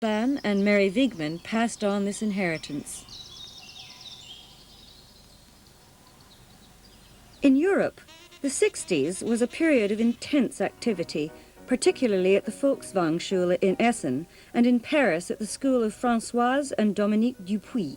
Van and Mary Wigman passed on this inheritance. In Europe, the 60s was a period of intense activity, particularly at the Volkswangschule in Essen and in Paris at the school of Françoise and Dominique Dupuis.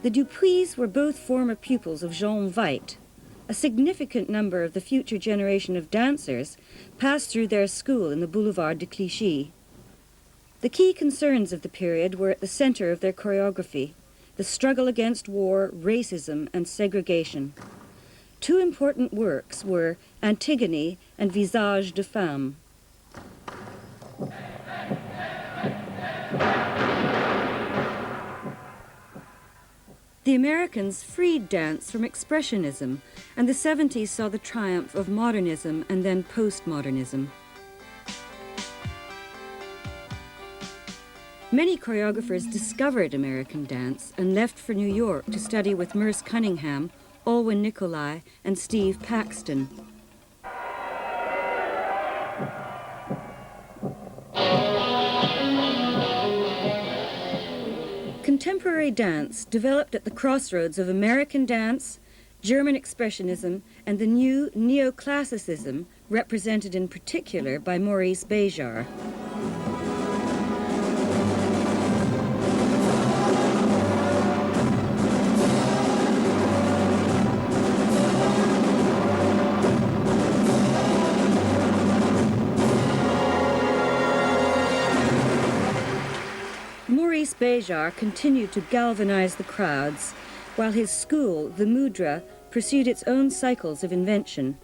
The Dupuis were both former pupils of Jean White. A significant number of the future generation of dancers passed through their school in the Boulevard de Clichy. The key concerns of the period were at the center of their choreography: the struggle against war, racism, and segregation. Two important works were Antigone and Visage de Femme. The Americans freed dance from expressionism, and the 70s saw the triumph of modernism and then postmodernism. Many choreographers discovered American dance and left for New York to study with Merce Cunningham, Alwyn Nicolai, and Steve Paxton. Contemporary dance developed at the crossroads of American dance, German expressionism, and the new neoclassicism, represented in particular by Maurice Béjart. Maurice Béjart continued to galvanize the crowds, while his school, the Mudra, pursued its own cycles of invention.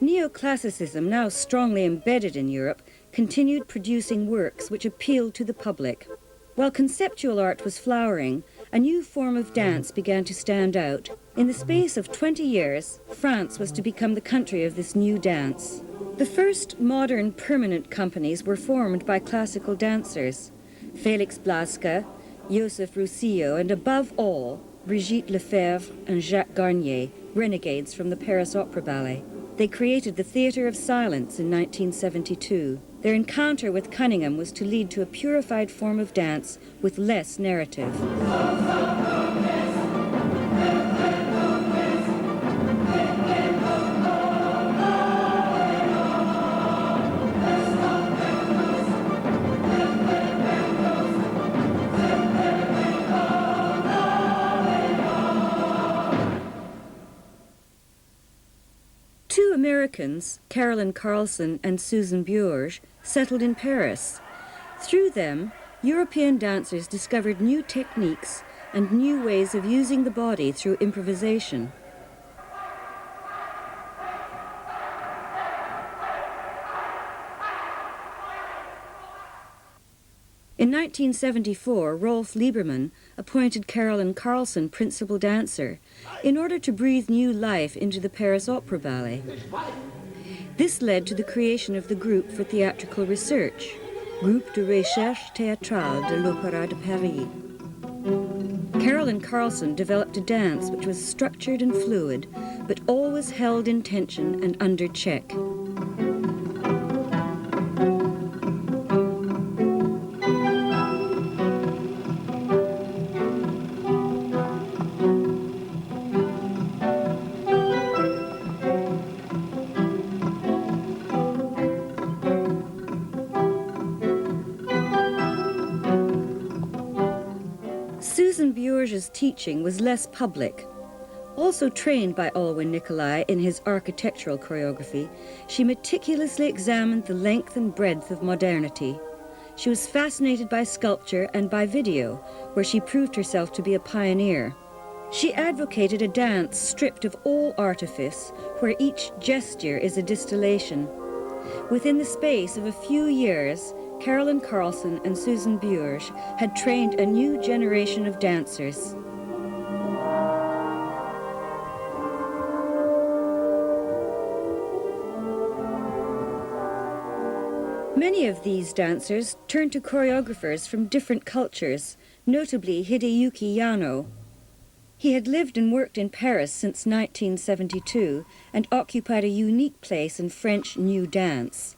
Neoclassicism, now strongly embedded in Europe, continued producing works which appealed to the public. While conceptual art was flowering, a new form of dance began to stand out. In the space of 20 years, France was to become the country of this new dance. The first modern permanent companies were formed by classical dancers: Félix Blasca, Joseph Roussillot, and above all, Brigitte Lefebvre and Jacques Garnier, renegades from the Paris Opera Ballet. They created the Theatre of Silence in 1972. Their encounter with Cunningham was to lead to a purified form of dance with less narrative. Two Americans, Carolyn Carlson and Susan Bjorge, settled in Paris. Through them, European dancers discovered new techniques and new ways of using the body through improvisation. In 1974, Rolf Lieberman appointed Carolyn Carlson principal dancer in order to breathe new life into the Paris Opera Ballet. This led to the creation of the Group for Theatrical Research, Groupe de Recherche Théâtrale de l'Opéra de Paris. Carolyn Carlson developed a dance which was structured and fluid, but always held in tension and under check. Susan Bjorge's teaching was less public. Also trained by Alwyn Nicolai in his architectural choreography, she meticulously examined the length and breadth of modernity. She was fascinated by sculpture and by video, where she proved herself to be a pioneer. She advocated a dance stripped of all artifice, where each gesture is a distillation. Within the space of a few years, Carolyn Carlson and Susan Bjorge had trained a new generation of dancers. Many of these dancers turned to choreographers from different cultures, notably Hideyuki Yano. He had lived and worked in Paris since 1972 and occupied a unique place in French new dance.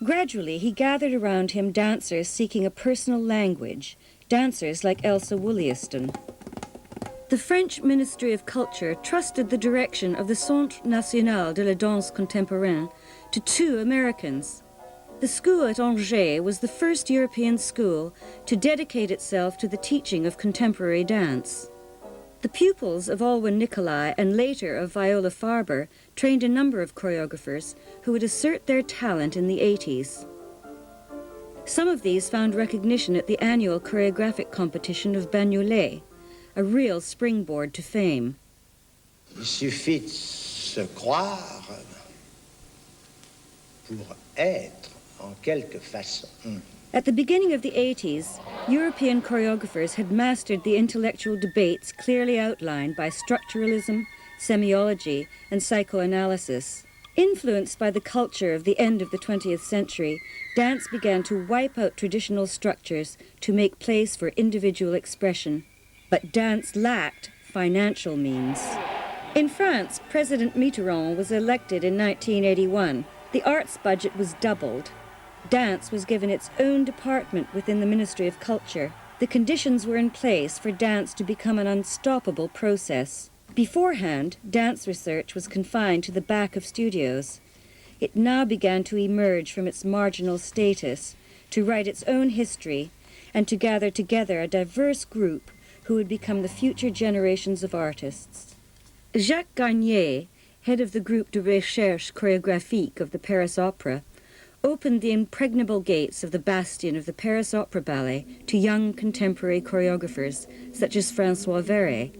Gradually, he gathered around him dancers seeking a personal language, dancers like Elsa Wollaston. The French Ministry of Culture trusted the direction of the Centre National de la Danse Contemporaine to two Americans. The school at Angers was the first European school to dedicate itself to the teaching of contemporary dance. The pupils of Alwyn Nicolai and later of Viola Farber trained a number of choreographers who would assert their talent in the 80s. Some of these found recognition at the annual choreographic competition of Bagnolet, a real springboard to fame. Il suffit de se croire pour être en quelque façon. At the beginning of the 80s, European choreographers had mastered the intellectual debates clearly outlined by structuralism, semiology, and psychoanalysis. Influenced by the culture of the end of the 20th century, dance began to wipe out traditional structures to make place for individual expression. But dance lacked financial means. In France, President Mitterrand was elected in 1981. The arts budget was doubled. Dance was given its own department within the Ministry of Culture. The conditions were in place for dance to become an unstoppable process. Beforehand, dance research was confined to the back of studios. It now began to emerge from its marginal status, to write its own history, and to gather together a diverse group who would become the future generations of artists. Jacques Garnier, head of the Groupe de Recherche Chorégraphique of the Paris Opera, opened the impregnable gates of the bastion of the Paris Opera Ballet to young contemporary choreographers such as François Verret,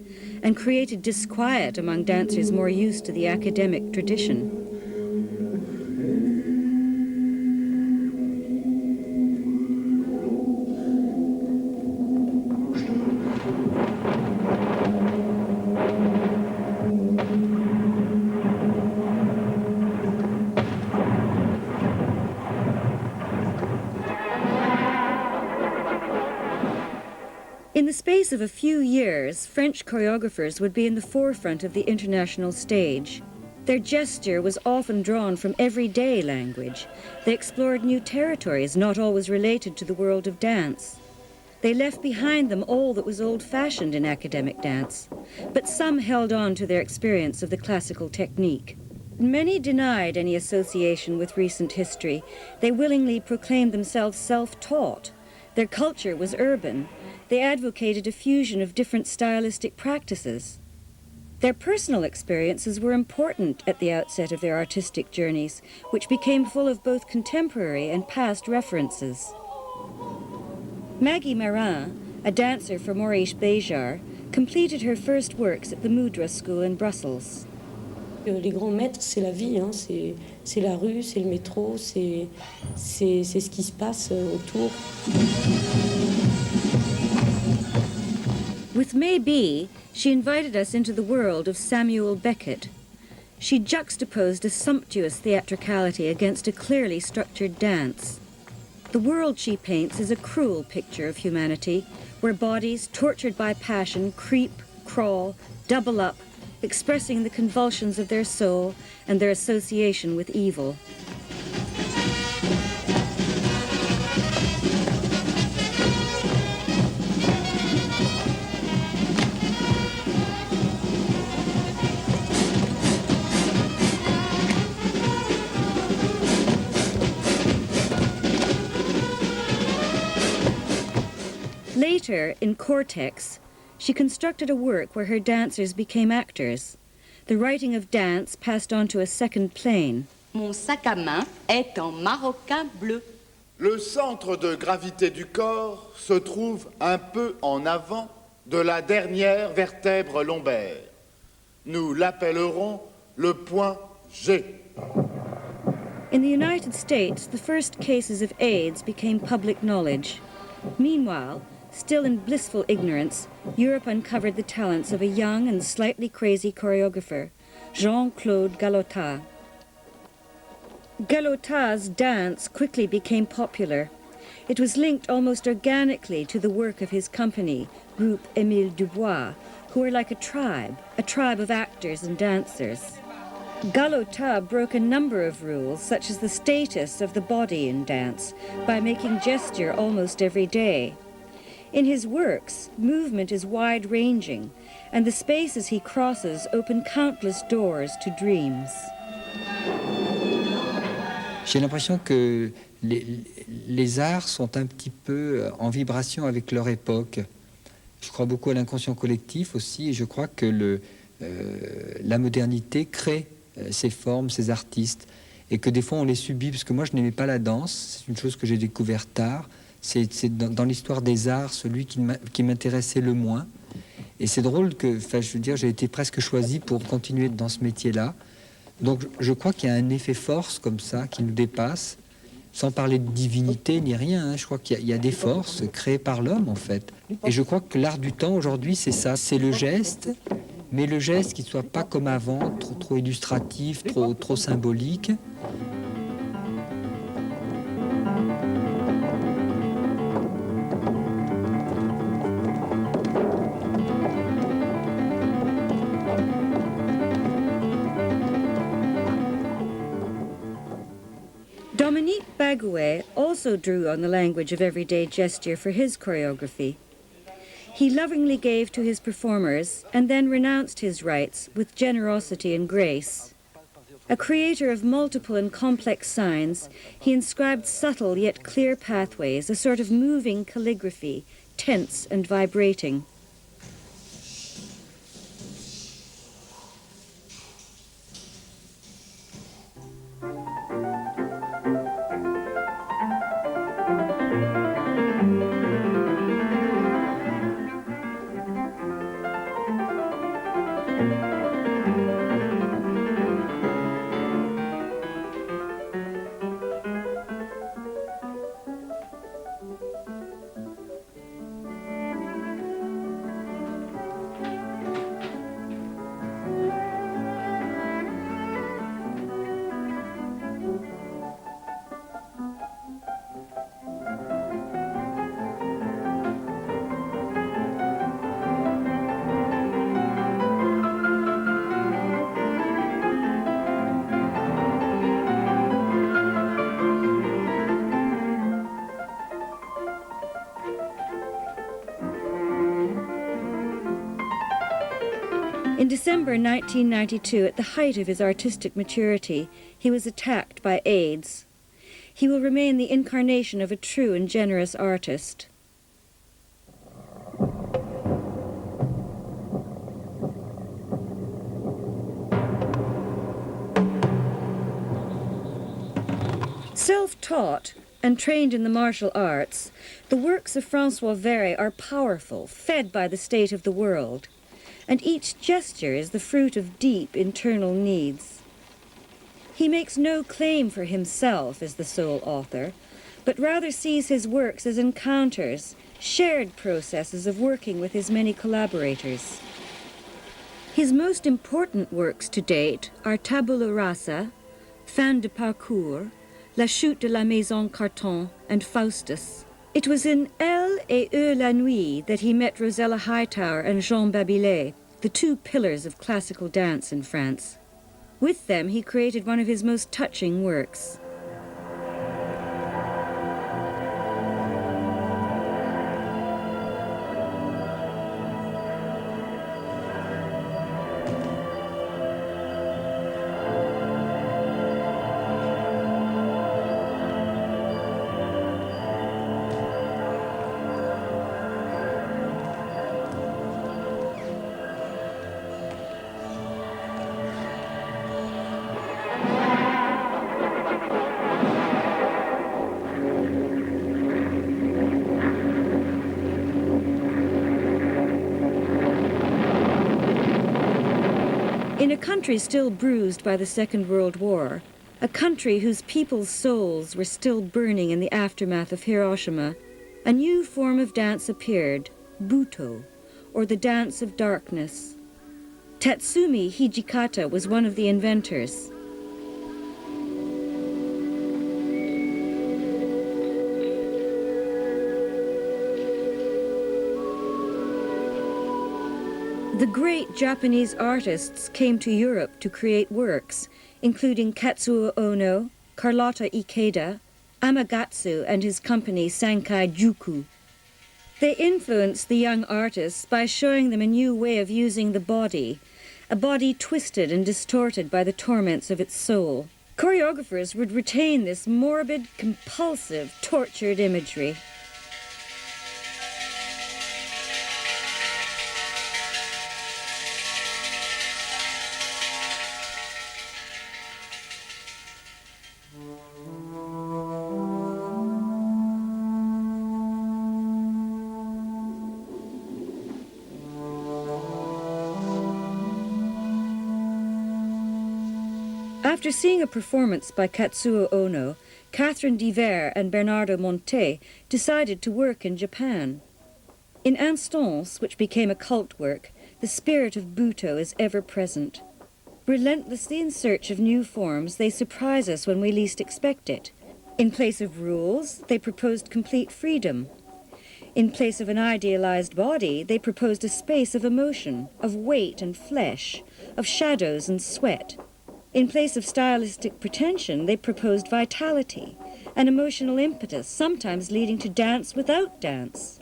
and created disquiet among dancers more used to the academic tradition. In the space of a few years, French choreographers would be in the forefront of the international stage. Their gesture was often drawn from everyday language. They explored new territories not always related to the world of dance. They left behind them all that was old-fashioned in academic dance, but some held on to their experience of the classical technique. Many denied any association with recent history. They willingly proclaimed themselves self-taught. Their culture was urban. They advocated a fusion of different stylistic practices. Their personal experiences were important at the outset of their artistic journeys, which became full of both contemporary and past references. Maggie Marin, a dancer for Maurice Béjart, completed her first works at the Mudra School in Brussels. Les grands maîtres, c'est la vie, hein. C'est la rue, c'est le métro, c'est ce qui se passe autour. With May B, she invited us into the world of Samuel Beckett. She juxtaposed a sumptuous theatricality against a clearly structured dance. The world she paints is a cruel picture of humanity, where bodies tortured by passion creep, crawl, double up, expressing the convulsions of their soul and their association with evil. Later, in Cortex, she constructed a work where her dancers became actors. The writing of dance passed on to a second plane. Mon sac à main est en maroquin bleu. Le centre de gravité du corps se trouve un peu en avant de la dernière vertèbre lombaire. Nous l'appellerons le point G. In the United States, the first cases of AIDS became public knowledge. Meanwhile, still in blissful ignorance, Europe uncovered the talents of a young and slightly crazy choreographer, Jean-Claude Gallotat. Gallotat's dance quickly became popular. It was linked almost organically to the work of his company, Groupe Émile Dubois, who were like a tribe of actors and dancers. Galota broke a number of rules, such as the status of the body in dance, by making gesture almost every day. In his works, movement is wide-ranging, and the spaces he crosses open countless doors to dreams. J'ai l'impression que les arts sont un petit peu en vibration avec leur époque. Je crois beaucoup à l'inconscient collectif aussi, et je crois que la modernité crée ces formes, ces artistes, et que des fois on les subit, parce que moi je n'aimais pas la danse, c'est une chose que j'ai découvert tard, c'est dans l'histoire des arts celui qui m'intéressait le moins, et c'est drôle que, enfin je veux dire, j'ai été presque choisi pour continuer dans ce métier-là, donc je crois qu'il y a un effet force comme ça qui nous dépasse, sans parler de divinité ni rien, hein. Je crois qu'il y a des forces créées par l'homme en fait. Et je crois que l'art du temps aujourd'hui c'est ça, c'est le geste, mais le geste qui ne soit pas comme avant, trop illustratif, trop symbolique. Dominique Baguet also drew on the language of everyday gesture for his choreography. He lovingly gave to his performers and then renounced his rights with generosity and grace. A creator of multiple and complex signs, he inscribed subtle yet clear pathways, a sort of moving calligraphy, tense and vibrating. In December 1992, at the height of his artistic maturity, he was attacked by AIDS. He will remain the incarnation of a true and generous artist. Self-taught and trained in the martial arts, the works of François Verret are powerful, fed by the state of the world. And each gesture is the fruit of deep internal needs. He makes no claim for himself as the sole author, but rather sees his works as encounters, shared processes of working with his many collaborators. His most important works to date are Tabula Rasa, Fin de Parcours, La Chute de la Maison Carton, and Faustus. It was in Elle et eux la nuit that he met Rosella Hightower and Jean Babillet, the two pillars of classical dance in France. With them, he created one of his most touching works. In a country still bruised by the Second World War, a country whose people's souls were still burning in the aftermath of Hiroshima, a new form of dance appeared, Buto, or the dance of darkness. Tatsumi Hijikata was one of the inventors. The great Japanese artists came to Europe to create works, including Katsuo Ono, Carlotta Ikeda, Amagatsu and his company Sankai Juku. They influenced the young artists by showing them a new way of using the body, a body twisted and distorted by the torments of its soul. Choreographers would retain this morbid, compulsive, tortured imagery. After seeing a performance by Katsuo Ono, Catherine Diver and Bernardo Monte decided to work in Japan. In Instance, which became a cult work, the spirit of Buto is ever present. Relentlessly in search of new forms, they surprise us when we least expect it. In place of rules, they proposed complete freedom. In place of an idealized body, they proposed a space of emotion, of weight and flesh, of shadows and sweat. In place of stylistic pretension, they proposed vitality, an emotional impetus, sometimes leading to dance without dance.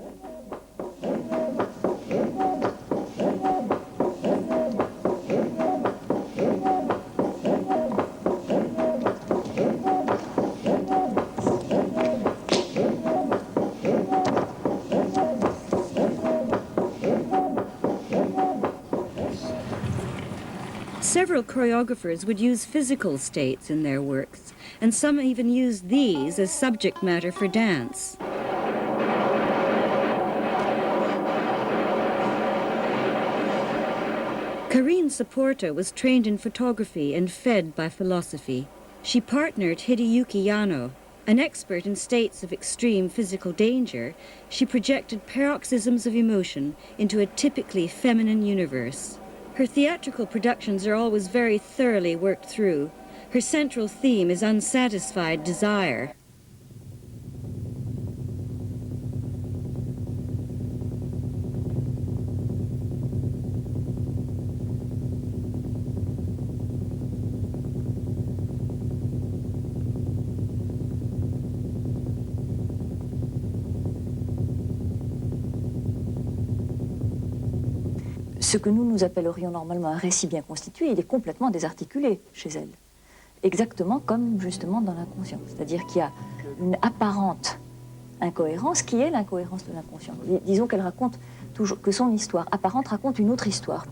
Several choreographers would use physical states in their works, and some even used these as subject matter for dance. Karine Saporta was trained in photography and fed by philosophy. She partnered Hideyuki Yano. An expert in states of extreme physical danger, she projected paroxysms of emotion into a typically feminine universe. Her theatrical productions are always very thoroughly worked through. Her central theme is unsatisfied desire. Ce que nous appellerions normalement un récit bien constitué, il est complètement désarticulé chez elle. Exactement comme justement dans l'inconscient. C'est-à-dire qu'il y a une apparente incohérence qui est l'incohérence de l'inconscient. Disons qu'elle raconte toujours, que son histoire apparente raconte une autre histoire.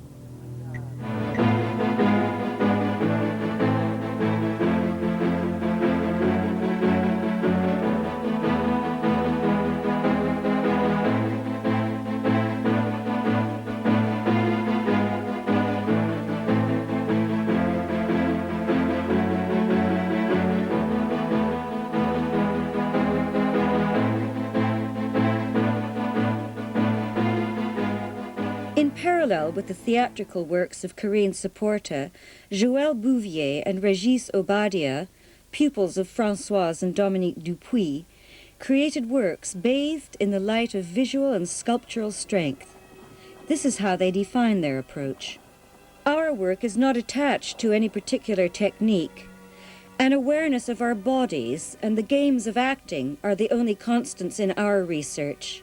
In parallel with the theatrical works of Karine Saporta, Joël Bouvier and Régis Obadia, pupils of Françoise and Dominique Dupuis, created works bathed in the light of visual and sculptural strength. This is how they define their approach. Our work is not attached to any particular technique. An awareness of our bodies and the games of acting are the only constants in our research.